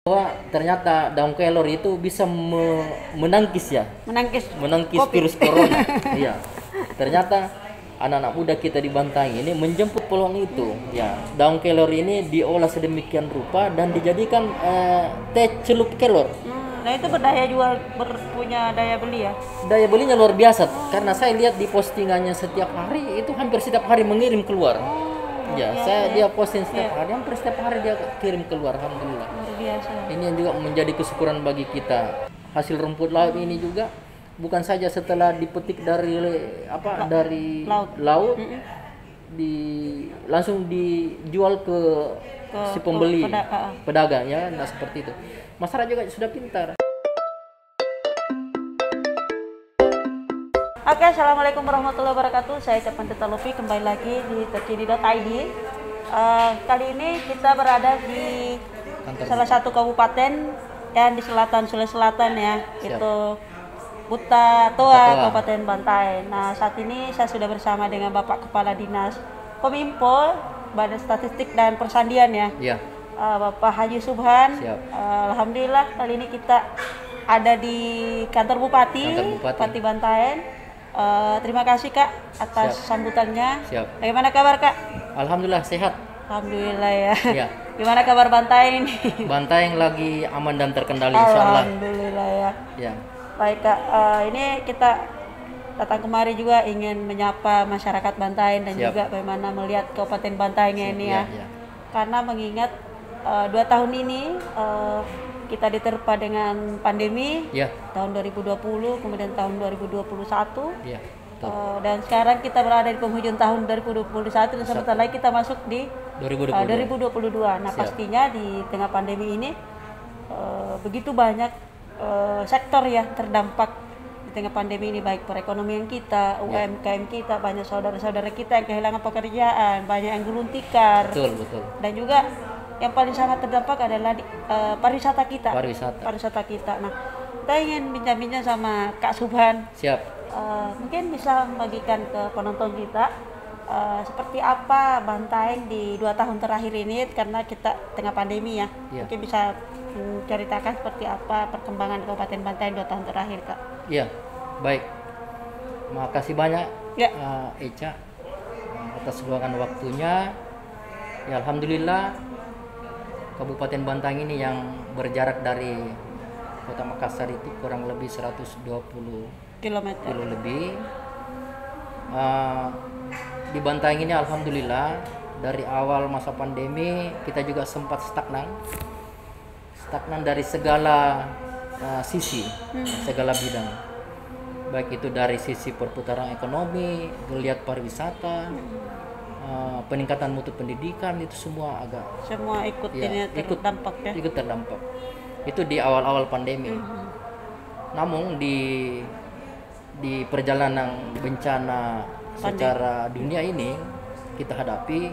bahwa ternyata daun kelor itu bisa menangkis ya, menangkis Covid. virus corona. Iya, ternyata anak-anak muda kita di Bantaeng ini menjemput peluang itu. Ya, daun kelor ini diolah sedemikian rupa dan dijadikan teh celup kelor. Nah itu berdaya jual, punya daya beli ya. Daya belinya luar biasa karena saya lihat di postingannya setiap hari itu hampir setiap hari mengirim keluar. Ya, dia posting setiap hari, hampir setiap hari dia kirim keluar, alhamdulillah. Luar biasa. Ini yang juga menjadi kesyukuran bagi kita. Hasil rumput laut ini juga bukan saja setelah dipetik dari dari laut langsung dijual ke si pembeli, pedagang ya, nah seperti itu. Masyarakat juga sudah pintar. Oke, assalamualaikum warahmatullahi wabarakatuh. Saya Cepan Tetalofi, kembali lagi di terkini.id. Kali ini kita berada di salah satu kabupaten yang di selatan Sulawesi Selatan ya. Siap. Itu Buta Toa, Kabupaten Bantaeng. Nah, saat ini saya sudah bersama dengan Bapak Kepala Dinas Kominfo, Badan Statistik dan Persandian ya. Iya. Bapak Haji Subhan. Siap. Alhamdulillah kali ini kita ada di kantor Bupati Bantaeng. Terima kasih Kak atas sambutannya. Siap. Bagaimana kabar Kak? Alhamdulillah sehat. Alhamdulillah ya. Ya. Gimana kabar Bantaeng ini? Bantaeng lagi aman dan terkendali insyaallah. Alhamdulillah ya. Ya. Baik Kak, ini kita datang kemari juga ingin menyapa masyarakat Bantaeng dan Siap. juga bagaimana melihat Kabupaten Bantaengnya ini ya. Ya. Karena mengingat 2 tahun ini kita diterpa dengan pandemi Ya. tahun 2020, kemudian tahun 2021. Ya. Dan sekarang kita berada di penghujung tahun 2021 dan sebentar lagi kita masuk di 2022. Nah, Siap. pastinya di tengah pandemi ini begitu banyak sektor ya terdampak di tengah pandemi ini, baik perekonomian kita, UMKM kita, banyak saudara-saudara kita yang kehilangan pekerjaan, banyak yang gulung tikar. Betul. Dan juga yang paling sangat terdampak adalah pariwisata kita. Pariwisata kita. Nah, kita ingin bincang-bincang sama Kak Subhan. Siap. Mungkin bisa membagikan ke penonton kita seperti apa Bantaeng di 2 tahun terakhir ini karena kita tengah pandemi ya. Ya. Mungkin bisa ceritakan seperti apa perkembangan Kabupaten Bantaeng 2 tahun terakhir Kak. Iya, baik. Makasih banyak Ya. Eca atas luangkan waktunya. Ya, alhamdulillah Kabupaten Bantaeng ini yang berjarak dari Kota Makassar itu kurang lebih 120 kilometer lebih. Di Bantaeng ini alhamdulillah dari awal masa pandemi kita juga sempat stagnan dari segala sisi, segala bidang, baik itu dari sisi perputaran ekonomi, geliat pariwisata, peningkatan mutu pendidikan, itu semua ikut terdampak ya. Ikut terdampak. Itu di awal-awal pandemi. Namun di perjalanan bencana secara dunia ini kita hadapi,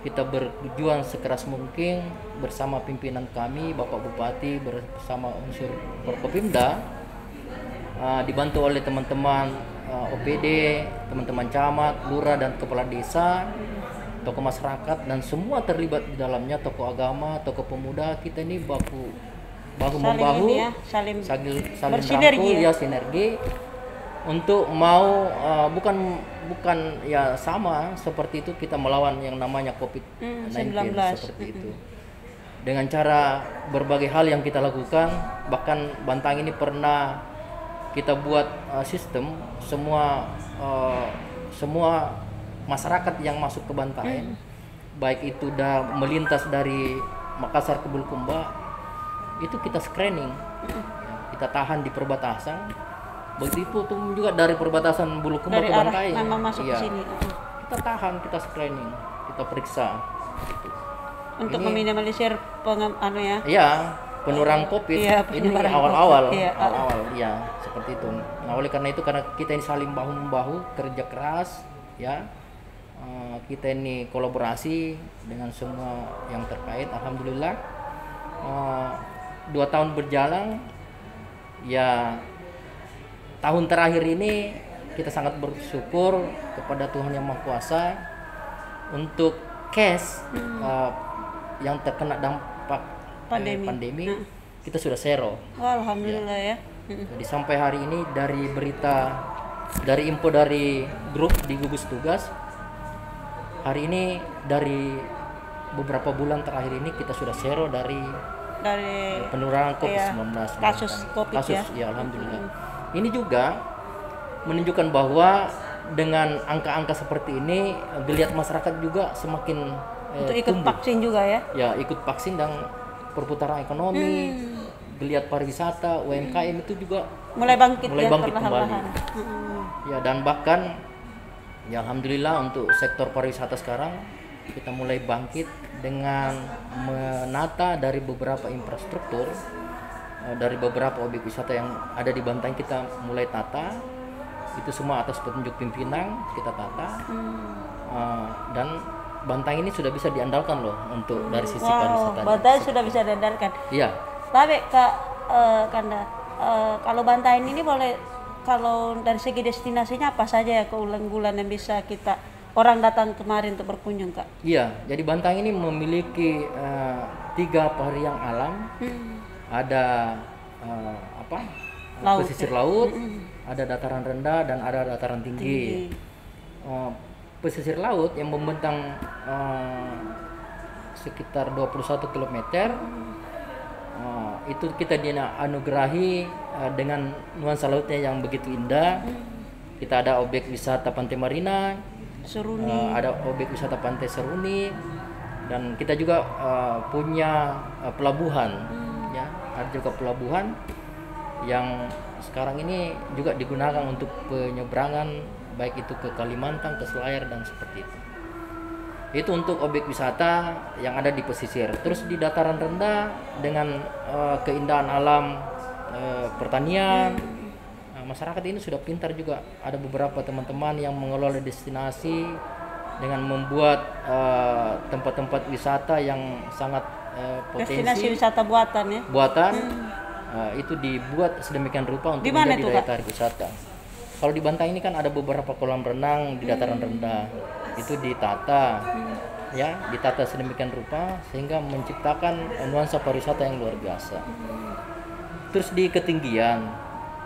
kita berjuang sekeras mungkin bersama pimpinan kami, Bapak Bupati bersama unsur Forkopimda, dibantu oleh teman-teman OPD, teman-teman camat, lurah dan kepala desa, tokoh masyarakat dan semua terlibat di dalamnya, tokoh agama, tokoh pemuda. Kita ini bahu membahu, saling bersinergi ya, sinergi untuk mau bukan ya sama seperti itu kita melawan yang namanya COVID-19 seperti itu. Dengan cara berbagai hal yang kita lakukan, bahkan Bantaeng ini pernah kita buat sistem semua masyarakat yang masuk ke Bantaeng, baik itu melintas dari Makassar ke Bulukumba, itu kita screening, kita tahan di perbatasan. Begitu juga dari perbatasan Bulukumba ke Bantaeng, memang masuk ke sini. Kita tahan, kita screening, kita periksa. Untuk meminimalisir penularan COVID. Ini awal-awal, ya seperti itu. Nah, oleh karena itu, karena kita ini saling bahu membahu, kerja keras, ya, kita ini kolaborasi dengan semua yang terkait. Alhamdulillah, 2 tahun berjalan, ya. Tahun terakhir ini kita sangat bersyukur kepada Tuhan Yang Maha Kuasa untuk yang terkena dampak pandemi. kita sudah zero. Alhamdulillah ya. Jadi sampai hari ini dari info dari grup di gugus tugas, hari ini dari beberapa bulan terakhir ini kita sudah zero dari penularan COVID-19. Kasus COVID ya. Alhamdulillah. Ini juga menunjukkan bahwa dengan angka-angka seperti ini, geliat masyarakat juga semakin untuk ikut tumbuh. Vaksin juga ya. Ya, ikut vaksin dan perputaran ekonomi, geliat pariwisata, UMKM itu juga mulai bangkit kembali. Ya, dan bahkan ya alhamdulillah untuk sektor pariwisata sekarang kita mulai bangkit dengan menata dari beberapa infrastruktur, dari beberapa objek wisata yang ada di Bantaeng kita mulai tata. Itu semua atas petunjuk pimpinan kita tata. Dan Bantaeng ini sudah bisa diandalkan loh untuk dari sisi pariwisata. Bantaeng sudah bisa diandalkan. Iya. Tapi Kak Kanda, kalau Bantaeng ini kalau dari segi destinasinya apa saja ya keunggulan yang bisa kita orang datang kemarin untuk berkunjung, Kak? Iya, jadi Bantaeng ini memiliki 3 pahariang alam. Ada pesisir laut, ada dataran rendah dan ada dataran tinggi. Pesisir laut yang membentang sekitar 21 km, itu kita dianugerahi dengan nuansa lautnya yang begitu indah. Kita ada objek wisata Pantai Marina, Seruni. ada objek wisata Pantai Seruni, dan kita juga punya pelabuhan, ya, ada juga pelabuhan yang sekarang ini juga digunakan untuk penyeberangan baik itu ke Kalimantan, ke Selayar dan seperti itu. Itu untuk objek wisata yang ada di pesisir. Terus di dataran rendah dengan keindahan alam pertanian, masyarakat ini sudah pintar juga. Ada beberapa teman-teman yang mengelola destinasi dengan membuat tempat-tempat wisata yang sangat potensi. Destinasi wisata buatan ya. Itu dibuat sedemikian rupa untuk Dimana menjadi daya tarik wisata. Kalau di Bantaeng ini kan ada beberapa kolam renang di dataran rendah, itu ditata, ya, ditata sedemikian rupa sehingga menciptakan nuansa pariwisata yang luar biasa. Terus di ketinggian,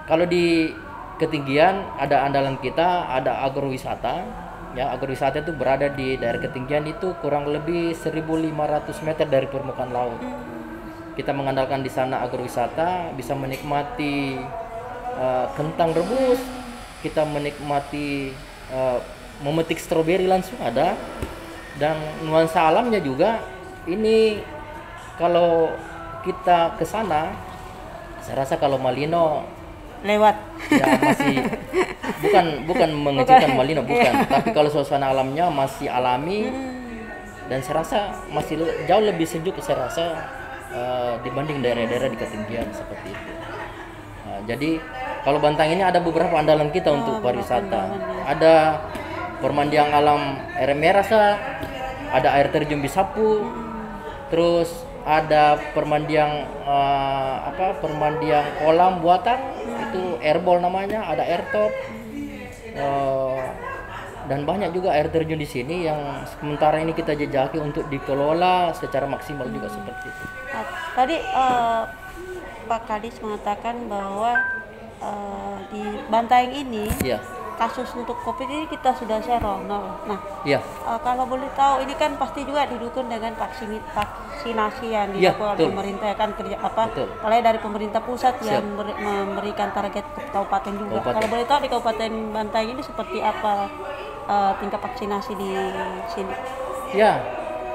kalau di ketinggian ada andalan kita, ada agrowisata, ya, agrowisata itu berada di daerah ketinggian itu kurang lebih 1.500 meter dari permukaan laut. Kita mengandalkan di sana agrowisata, bisa menikmati kentang rebus, kita menikmati memetik stroberi langsung ada, dan nuansa alamnya juga. Ini kalau kita ke sana, saya rasa kalau Malino lewat ya masih bukan mengejutkan Malino, bukan, tapi kalau suasana alamnya masih alami dan saya rasa masih jauh lebih sejuk, saya rasa dibanding daerah-daerah di ketinggian seperti itu. Jadi kalau Bantaeng ini ada beberapa andalan kita untuk pariwisata. Ada permandian alam air merasa, ada air terjun Bisapu, terus ada permandian kolam buatan, itu airball namanya, ada airtop, dan banyak juga air terjun di sini yang sementara ini kita jejaki untuk dikelola secara maksimal juga seperti itu. Tadi Pak Kadis mengatakan bahwa di Bantaeng ini kasus untuk COVID ini kita sudah zero. Nah, kalau boleh tahu, ini kan pasti juga didukung dengan vaksinasi yang dilakukan pemerintah, kan kerja mulai dari pemerintah pusat yang memberikan target ke kabupaten juga. Kalau boleh tahu di Kabupaten Bantaeng ini seperti apa tingkat vaksinasi di sini? Ya,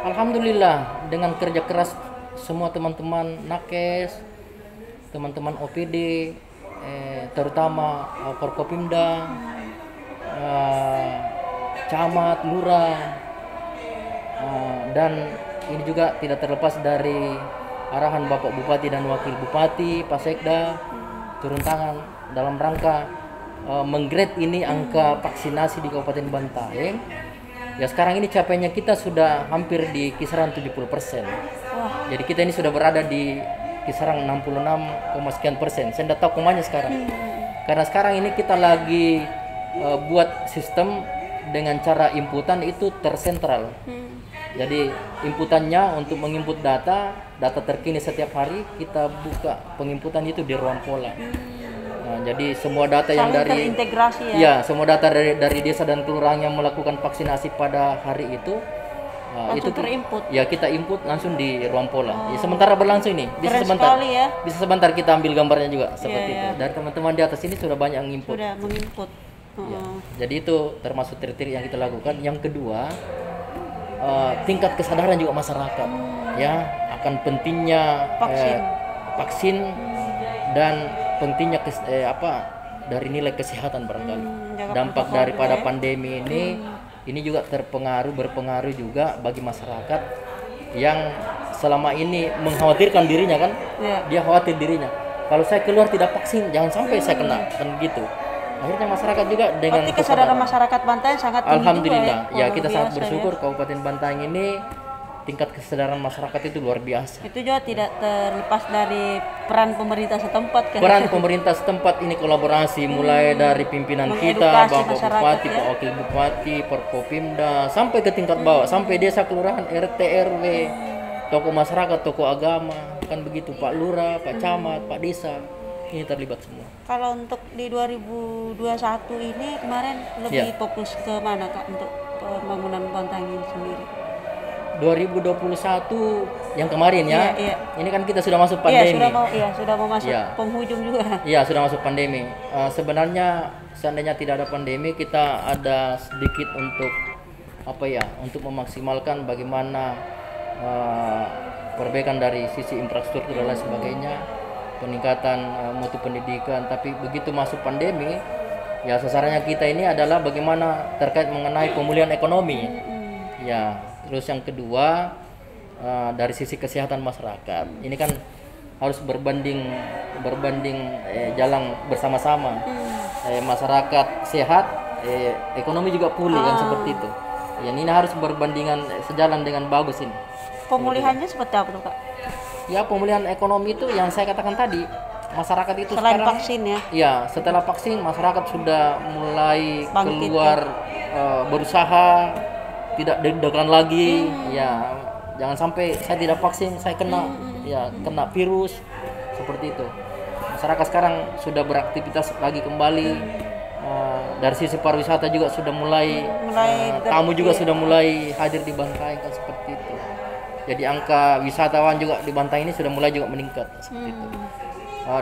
alhamdulillah dengan kerja keras semua teman-teman nakes, teman-teman OPD, terutama Forkopimda, camat, lurah, dan ini juga tidak terlepas dari arahan Bapak Bupati dan Wakil Bupati, Pak Sekda, turun tangan dalam rangka menggrade ini angka vaksinasi di Kabupaten Bantaeng. Ya, sekarang ini capainya kita sudah hampir di kisaran 70%. Jadi kita ini sudah berada di kisaran 66,sekian%. Saya tidak tahu komanya sekarang. Karena sekarang ini kita lagi buat sistem dengan cara inputan itu tersentral. Jadi inputannya untuk menginput data terkini setiap hari kita buka penginputan itu di ruang pola. Nah, jadi semua data yang Saling dari terintegrasi ya. ya semua data dari desa dan kelurahan yang melakukan vaksinasi pada hari itu Langsung itu terinput. ya kita input langsung di ruang pola. Ya, sementara berlangsung ini bisa Keren sebentar. sekali ya. Bisa sebentar kita ambil gambarnya juga seperti Iya, itu. Dari teman-teman di atas ini sudah banyak yang input. Sudah menginput. Ya. Jadi itu termasuk trik-trik yang kita lakukan. Yang kedua, tingkat kesadaran juga masyarakat ya akan pentingnya vaksin dan pentingnya dari nilai kesehatan barangkali. Dampak daripada pandemi ini juga berpengaruh juga bagi masyarakat yang selama ini mengkhawatirkan dirinya kan. Dia khawatir dirinya. Kalau saya keluar tidak vaksin, jangan sampai saya kena kan gitu. Akhirnya masyarakat juga dengan kesadaran masyarakat Bantaeng sangat tinggi. Alhamdulillah juga, ya kita sangat bersyukur Kabupaten Bantaeng ini tingkat kesadaran masyarakat itu luar biasa. Itu juga tidak terlepas dari peran pemerintah setempat kan. Peran pemerintah setempat ini kolaborasi mulai dari pimpinan kita, Bapak Bupati, Pak Wakil Bupati, Forkopimda sampai ke tingkat bawah, sampai desa kelurahan, RT RW, tokoh masyarakat, tokoh agama, kan begitu, Pak Lurah, Pak Camat, Pak Desa. Ini terlibat semua. Kalau untuk di 2021 ini kemarin lebih fokus ke mana Kak untuk pembangunan Bantaeng ini sendiri? 2021 yang kemarin ya. Ini kan kita sudah masuk pandemi. Sudah mau masuk penghujung juga. Iya, sudah masuk pandemi. Sebenarnya seandainya tidak ada pandemi, kita ada sedikit untuk untuk memaksimalkan bagaimana perbaikan dari sisi infrastruktur dan lain sebagainya, peningkatan mutu pendidikan. Tapi begitu masuk pandemi, ya sasarannya kita ini adalah bagaimana terkait mengenai pemulihan ekonomi. Ya, terus yang kedua dari sisi kesehatan masyarakat. Ini kan harus berbanding jalan bersama-sama. Masyarakat sehat, ekonomi juga pulih kan seperti itu. Ya, ini harus berbandingan sejalan dengan bagus ini. Pemulihannya seperti apa tuh Kak? Ya, pemulihan ekonomi itu yang saya katakan tadi, masyarakat itu selain sekarang vaksin ya. Ya, setelah vaksin masyarakat sudah mulai keluar berusaha, tidak deg-degan lagi. Ya, jangan sampai saya tidak vaksin saya kena kena virus seperti itu. Masyarakat sekarang sudah beraktivitas lagi kembali. Dari sisi pariwisata juga sudah mulai tamu juga sudah mulai hadir di Bantaeng kan seperti itu. Jadi angka wisatawan juga di Bantaeng ini sudah mulai juga meningkat seperti itu.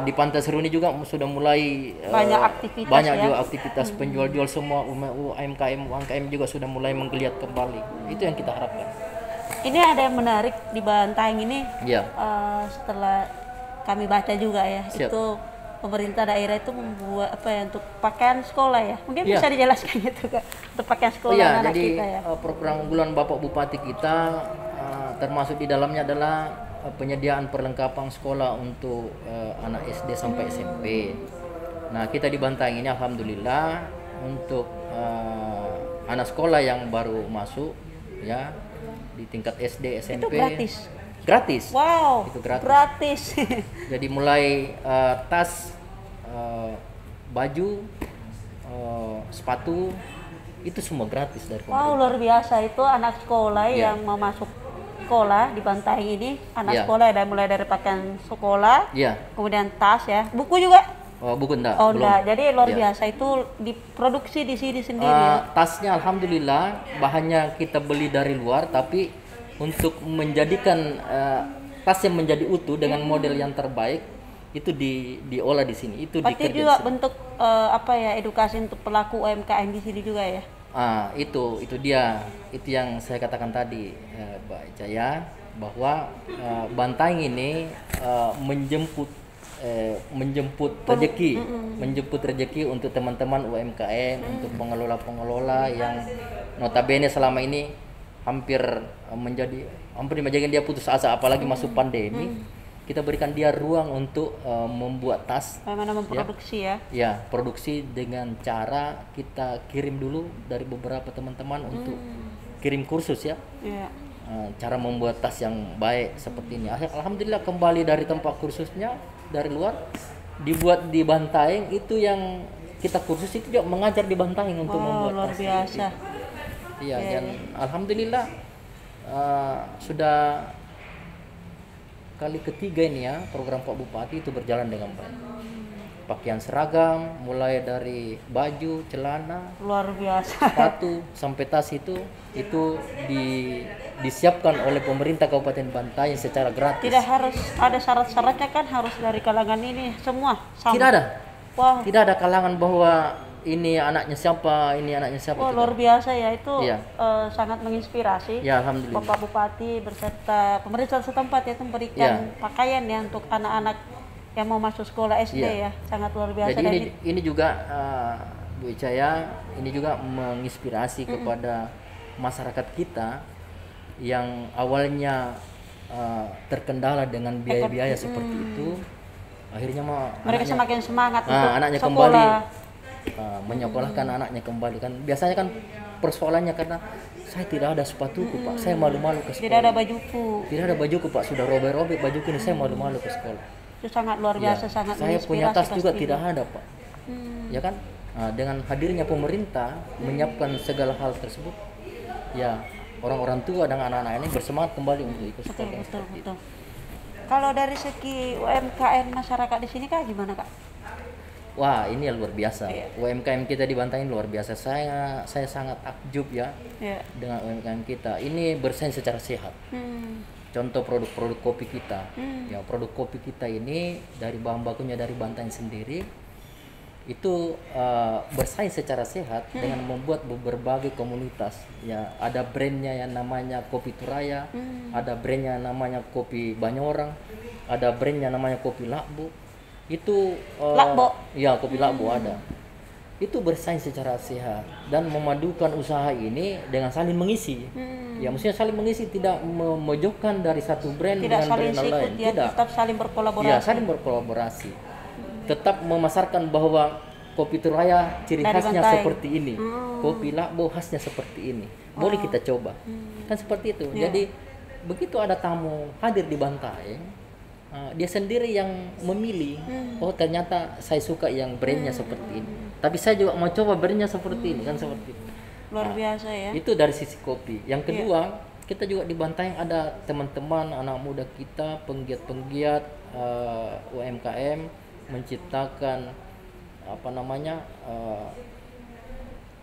Di Pantai Seruni juga sudah mulai banyak juga aktivitas penjual-jual, semua UMKM juga sudah mulai menggeliat kembali. Itu yang kita harapkan. Ini ada yang menarik di Bantaeng ini. Setelah kami baca juga ya, itu pemerintah daerah itu membuat untuk pakaian sekolah ya. Mungkin bisa dijelaskan itu Kak, untuk pakaian sekolah anak jadi, kita ya. Program unggulan Bapak Bupati kita termasuk di dalamnya adalah penyediaan perlengkapan sekolah untuk anak SD sampai SMP. Nah, kita di Bantaeng ini alhamdulillah untuk anak sekolah yang baru masuk ya di tingkat SD SMP itu gratis. Wow, itu gratis. Jadi mulai tas, baju, sepatu itu semua gratis dari pemerintah. Wow, luar biasa. Itu anak sekolah yang mau masuk sekolah di Bantaeng ini, anak sekolah mulai dari pakaian sekolah, kemudian tas ya, buku juga. Oh, buku enggak. Oh, enggak. Jadi luar biasa, itu diproduksi di sini sendiri ya. Tasnya alhamdulillah bahannya kita beli dari luar, tapi untuk menjadikan tas yang menjadi utuh dengan model yang terbaik itu diolah di sini. Itu berarti juga bentuk edukasi untuk pelaku UMKM di sini juga ya. Itu dia, itu yang saya katakan tadi, Mbak Jaya, bahwa Bantaeng ini menjemput rezeki untuk teman-teman UMKM, untuk pengelola yang notabene selama ini hampir menjadikan dia putus asa, apalagi masuk pandemi. Kita berikan dia ruang untuk membuat tas. Bagaimana memproduksi ya, produksi dengan cara kita kirim dulu dari beberapa teman-teman untuk kirim kursus ya. Cara membuat tas yang baik seperti ini. Alhamdulillah kembali dari tempat kursusnya dari luar, dibuat di Bantaeng. Itu yang kita kursus itu juga mengajar di Bantaeng untuk membuat luar tas. Biasa. Iya, dan alhamdulillah sudah kali ketiga ini ya program Pak Bupati itu berjalan dengan baik. Pakaian seragam mulai dari baju, celana, Luar biasa. sepatu sampai tas itu disiapkan oleh pemerintah Kabupaten Bantaeng secara gratis. Tidak harus ada syarat-syaratnya kan, harus dari kalangan ini semua sama. Tidak ada. Wow. Tidak ada kalangan bahwa ini anaknya siapa, ini anaknya siapa. Wah, tidak. luar biasa ya itu. Iya. Sangat menginspirasi. Ya, alhamdulillah. Bapak Bupati berserta pemerintah setempat ya memberikan pakaian ya untuk anak-anak yang mau masuk sekolah SD ya. Sangat luar biasa. Jadi ini juga Bu Icaya, ini juga menginspirasi kepada masyarakat kita yang awalnya terkendala dengan biaya-biaya seperti itu. Akhirnya mereka semakin semangat untuk anaknya sekolah. Kembali menyekolahkan anaknya kembali kan. Biasanya kan persoalannya karena saya tidak ada sepatuku Pak, saya malu-malu ke sekolah. Tidak ada bajuku. Tidak ada bajuku Pak, sudah robek-robek bajuku ini, saya malu-malu ke sekolah. Itu sangat luar biasa, sangat saya punya tas juga tidak ada Pak. Ya kan? Dengan hadirnya pemerintah menyiapkan segala hal tersebut, ya orang-orang tua dan anak-anak ini bersemangat kembali untuk ikut sekolah. Betul. Kalau dari segi UMKM masyarakat di sini Kak gimana Kak? Wah, ini luar biasa. UMKM kita di Bantaeng luar biasa. Saya sangat takjub ya dengan UMKM kita. Ini bersaing secara sehat. Contoh produk-produk kopi kita. Ya, produk kopi kita ini dari bahan bakunya dari Bantaeng sendiri. Itu bersaing secara sehat dengan membuat berbagai komunitas. Ya, ada brandnya yang namanya Kopi Turaya, ada brandnya yang namanya Kopi Banyorang, ada brandnya namanya Kopi Lakbo. Itu Lakbo. Ya, Kopi Lakbo ada. Itu bersaing secara sehat dan memadukan usaha ini dengan saling mengisi. Ya, maksudnya saling mengisi, tidak memojokkan dari satu brand tidak dengan brand lain. Ya, tidak, tetap saling berkolaborasi. Ya, saling berkolaborasi. Tetap memasarkan bahwa Kopi Turaya ciri dari khasnya Bantaeng. seperti ini, Kopi Lakbo khasnya seperti ini. Boleh kita coba. Kan seperti itu. Jadi begitu ada tamu hadir di Bantaeng, dia sendiri yang memilih. Oh, ternyata saya suka yang brandnya seperti ini. Tapi saya juga mau coba brandnya seperti ini, kan seperti itu. Luar biasa ya. Itu dari sisi kopi. Yang kedua, kita juga di Bantaeng ada teman-teman anak muda kita, penggiat-penggiat UMKM menciptakan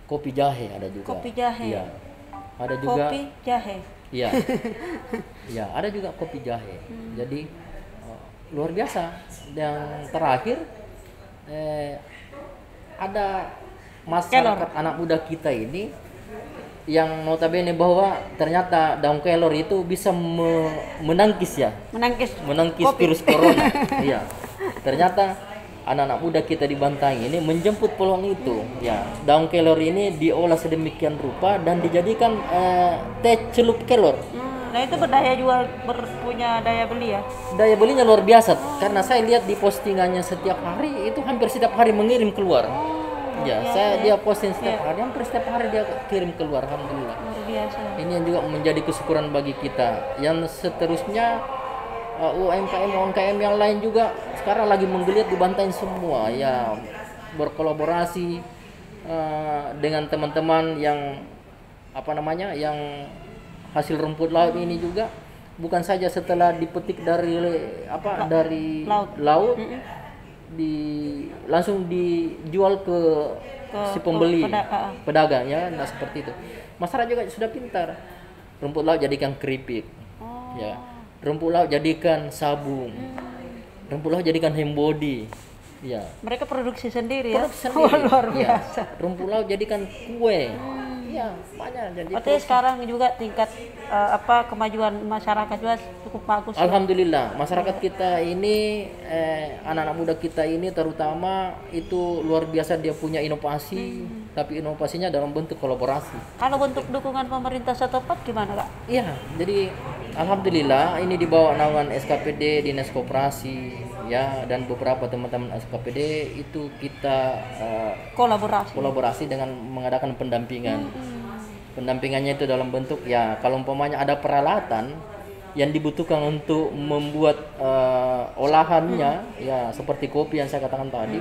kopi jahe ada juga. Kopi jahe. Iya. Ada juga kopi jahe. Iya. Ya, ada juga kopi jahe. Jadi luar biasa. Dan terakhir ada masyarakat anak muda kita ini yang notabene bahwa ternyata daun kelor itu bisa menangkis virus corona. Iya. Ternyata anak-anak muda kita di Bantaeng ini menjemput peluang itu. Ya, daun kelor ini diolah sedemikian rupa dan dijadikan teh celup kelor. Nah itu punya daya beli ya? Daya belinya luar biasa karena saya lihat di postingannya setiap hari itu hampir setiap hari mengirim keluar. Dia posting setiap hari, hampir setiap hari dia kirim keluar. Alhamdulillah. Luar biasa. Ini yang juga menjadi kesyukuran bagi kita. Yang seterusnya UMKM yang lain juga sekarang lagi menggeliat di Bantaeng semua ya, berkolaborasi dengan teman-teman yang yang hasil rumput laut ini juga bukan saja setelah dipetik dari laut langsung dijual ke si pembeli pedagang ya, nah seperti itu. Masyarakat juga sudah pintar, rumput laut jadikan keripik ya, rumput laut jadikan sabun, rumput laut jadikan handbody. Ya. Mereka produksi sendiri ya. Luar biasa. Ya. Rumput laut jadikan kue. Ya, banyak. Jadi artinya sekarang juga tingkat kemajuan masyarakat juga cukup bagus. Alhamdulillah, masyarakat kita ini anak-anak muda kita ini terutama itu luar biasa, dia punya inovasi, tapi inovasinya dalam bentuk kolaborasi. Kalau bentuk dukungan pemerintah setempat gimana, Kak? Iya, jadi alhamdulillah ini di bawah naungan SKPD, Dinas Koperasi ya, dan beberapa teman-teman SKPD itu kita kolaborasi dengan mengadakan pendampingan. Pendampingannya itu dalam bentuk ya, kalau umpamanya ada peralatan yang dibutuhkan untuk membuat olahannya ya, seperti kopi yang saya katakan tadi,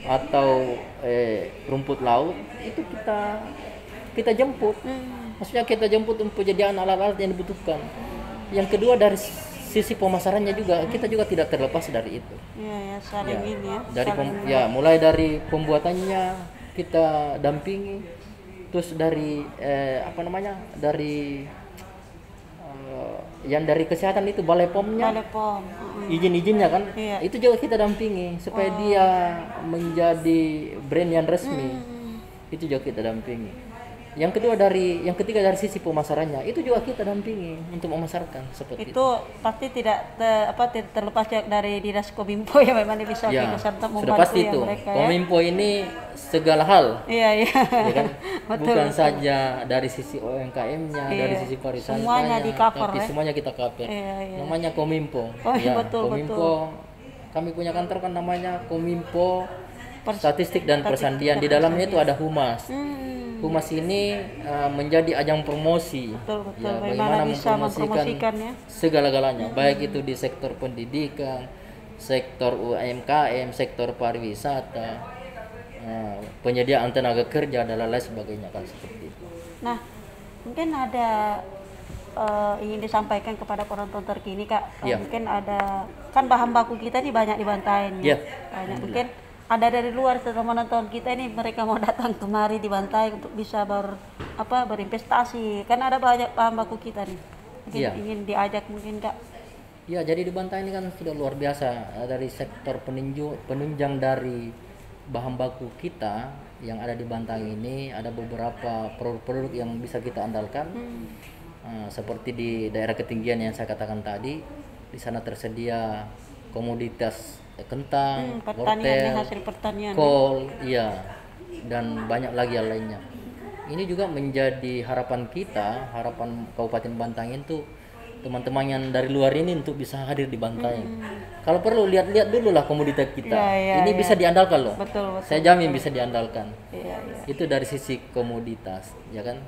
atau rumput laut, itu kita kita jemput. Maksudnya kita jemput untuk penyediaan alat-alat yang dibutuhkan. Yang kedua dari sisi pemasarannya juga kita juga tidak terlepas dari itu. Iya ya, saling ini ya. Dari saling mulai dari pembuatannya kita dampingi, terus dari dari yang dari kesehatan itu balai pomnya, Balai POM. izin-izinnya kan, Iya. itu juga kita dampingi supaya dia menjadi brand yang resmi. Itu juga kita dampingi. Yang ketiga dari sisi pemasarannya itu juga kita dampingi untuk memasarkan seperti itu. Itu pasti tidak terlepas dari dinas Kominfo ya, memang dia bisa Ya, serta sudah membantu pasti ya itu. mereka ya. Kominfo ini segala hal, Iya iya. ya kan? Betul, Bukan betul. saja dari sisi UMKM-nya, Iya. dari sisi pariwisatanya, Semuanya di-cover, tapi ya. semuanya kita cover. Iya, iya. Namanya Kominfo. Oh, Ya, betul, Kominfo. Kami punya kantor kan namanya Kominfo Pers- Statistik dan Persandian. Di dalamnya itu ada Humas. Humas ini menjadi ajang promosi. Betul, betul. Ya, Bagaimana bisa mempromosikan ya. segala-galanya, baik itu di sektor pendidikan, sektor UMKM, sektor pariwisata, penyediaan tenaga kerja dan lain sebagainya kan seperti itu. Nah, mungkin ada ingin disampaikan kepada penonton terkini Kak. Iya. Mungkin ada kan bahan baku kita ini banyak dibantai Iya. Banyak. Mungkin ada dari luar setelah menonton kita ini mereka mau datang kemari di Bantai untuk bisa berinvestasi. Kan ada banyak bahan baku kita nih. Mungkin Iya. ingin diajak mungkin Kak. Ya, jadi di Bantai ini kan sudah luar biasa dari sektor penunjang dari bahan baku kita yang ada di Bantai ini, ada beberapa produk-produk yang bisa kita andalkan. Seperti di daerah ketinggian yang saya katakan tadi, di sana tersedia komoditas kentang, Pertanian wortel, hasil pertanian. kol, iya, dan banyak lagi yang lainnya. Ini juga menjadi harapan kita, harapan Kabupaten Bantaeng itu teman-teman yang dari luar ini untuk bisa hadir di Bantaeng. Kalau perlu lihat-lihat dulu lah komoditas kita. Iya, Ini bisa diandalkan loh. Betul, betul. Saya jamin bisa diandalkan. Iya, iya. Itu dari sisi komoditas, ya kan.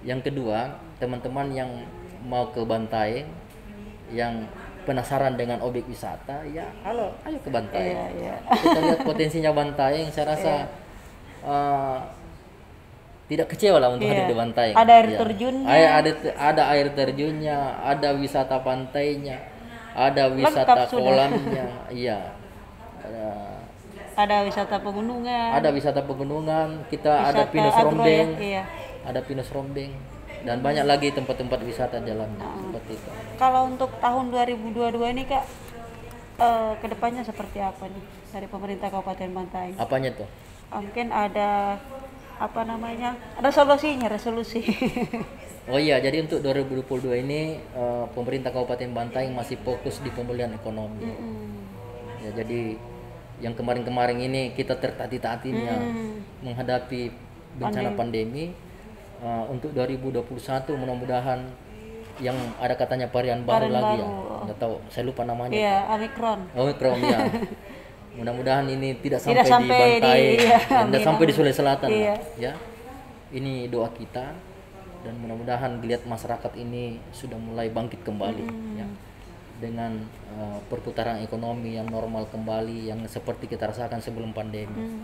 Yang kedua, teman-teman yang mau ke Bantaeng, yang penasaran dengan objek wisata, ya halo, ayo ke Bantaeng. Iya, iya. Kita lihat potensinya Bantaeng, saya rasa tidak kecewa lah untuk Iya. hadir di Bantaeng. Ada air Ya. terjunnya. Ada air terjunnya, ada wisata pantainya, ada Lengkap wisata sudah. kolamnya, iya. Ada wisata pegunungan. Ada wisata pegunungan, kita ada wisata pinus agro ya, rombeng, iya. ada pinus rombeng, dan banyak lagi tempat-tempat wisata di dalamnya seperti itu. Kalau untuk tahun 2022 ini Kak, kedepannya seperti apa nih dari pemerintah Kabupaten Bantaeng? Apanya tuh? Mungkin ada resolusi. Oh iya, jadi untuk 2022 ini pemerintah Kabupaten Bantaeng masih fokus di pemulihan ekonomi. Ya, jadi yang kemarin-kemarin ini kita tertati-tatinya menghadapi bencana pandemi. Untuk 2021 mudah-mudahan yang ada katanya varian baru lagi ya, nggak tahu, saya lupa namanya. Iya, Omikron Ya. Mudah-mudahan ini tidak Tidak sampai di sampai Bantaeng, iya, tidak sampai di Sulawesi Selatan Iya. lah, ya. Ini doa kita, dan mudah-mudahan dilihat masyarakat ini sudah mulai bangkit kembali, ya, dengan perputaran ekonomi yang normal kembali, yang seperti kita rasakan sebelum pandemi.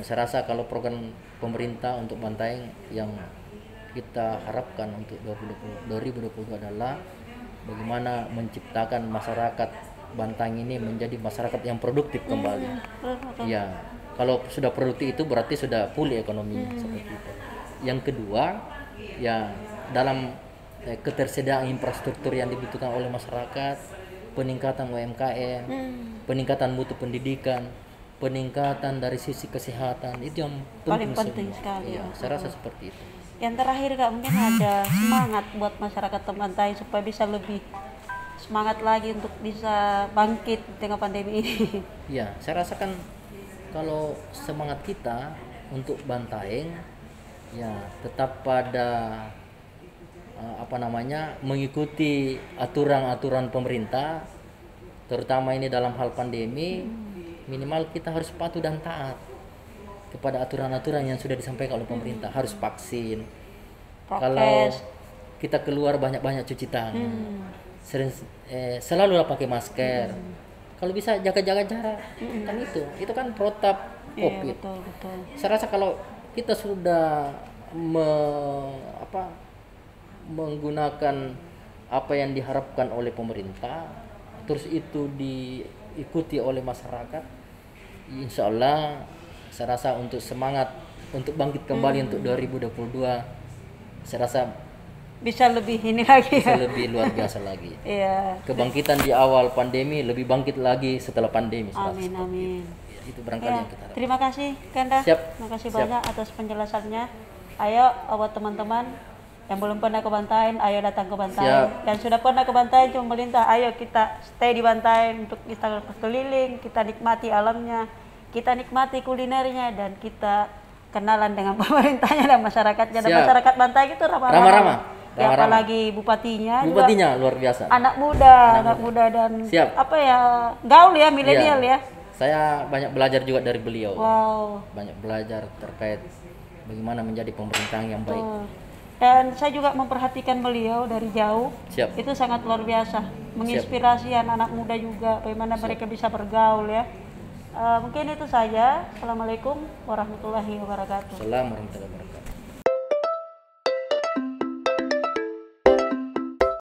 Saya rasa kalau program pemerintah untuk Bantaeng yang kita harapkan untuk 2020 adalah bagaimana menciptakan masyarakat Bantaeng ini menjadi masyarakat yang produktif kembali. Ya, kalau sudah produktif itu berarti sudah pulih ekonominya seperti itu. Yang kedua, ya dalam ketersediaan infrastruktur yang dibutuhkan oleh masyarakat, peningkatan UMKM, peningkatan mutu pendidikan, peningkatan dari sisi kesehatan, itu yang Paling penting penting semua. sekali, Iya, ya. saya rasa seperti itu. Yang terakhir Kak, mungkin ada semangat buat masyarakat Bantaeng supaya bisa lebih semangat lagi untuk bisa bangkit di tengah pandemi ini. Ya, saya rasakan kalau semangat kita untuk Bantaeng, ya tetap pada mengikuti aturan-aturan pemerintah, terutama ini dalam hal pandemi. Minimal kita harus patuh dan taat kepada aturan-aturan yang sudah disampaikan oleh pemerintah. Harus vaksin. Kalau kita keluar banyak-banyak cuci tangan. Selalulah pakai masker. Kalau bisa jaga-jaga jarak. Kan itu kan protap Iya, COVID. betul. Saya rasa kalau kita sudah menggunakan apa yang diharapkan oleh pemerintah, terus itu diikuti oleh masyarakat, insya Allah saya rasa untuk semangat untuk bangkit kembali untuk 2022, saya rasa Bisa lebih ini lagi bisa ya. lebih luar biasa lagi. Iya. Kebangkitan di awal pandemi lebih bangkit lagi setelah pandemi. saya rasa Amin, seperti amin. itu. Itu barangkali Ya, yang kita harapkan. terima kasih Kanda. Siap. Terima kasih Siap. banyak atas penjelasannya. Ayo buat teman-teman yang belum pernah ke Bantaeng, ayo datang ke Bantaeng. Siap. Yang sudah pernah ke Bantaeng cuma pemerintah, ayo kita stay di Bantaeng untuk kita keliling, kita nikmati alamnya, kita nikmati kulinernya, dan kita kenalan dengan pemerintahnya dan masyarakatnya. Dan Siap. masyarakat Bantaeng itu ramah-ramah. Ramah-ramah. Ya, Ramah-ramah. apalagi bupatinya, juga Bupatinya luar biasa. anak muda dan Siap. apa ya, gaul ya, milenial Iya. ya. Saya banyak belajar juga dari beliau. Wow. Banyak belajar terkait bagaimana menjadi pemerintahan yang baik. Betul. Dan saya juga memperhatikan beliau dari jauh. Siap. Itu sangat luar biasa, menginspirasi anak-anak muda juga bagaimana mereka bisa bergaul ya. Mungkin itu saja. Assalamualaikum warahmatullahi wabarakatuh. Assalamualaikum warahmatullahi wabarakatuh.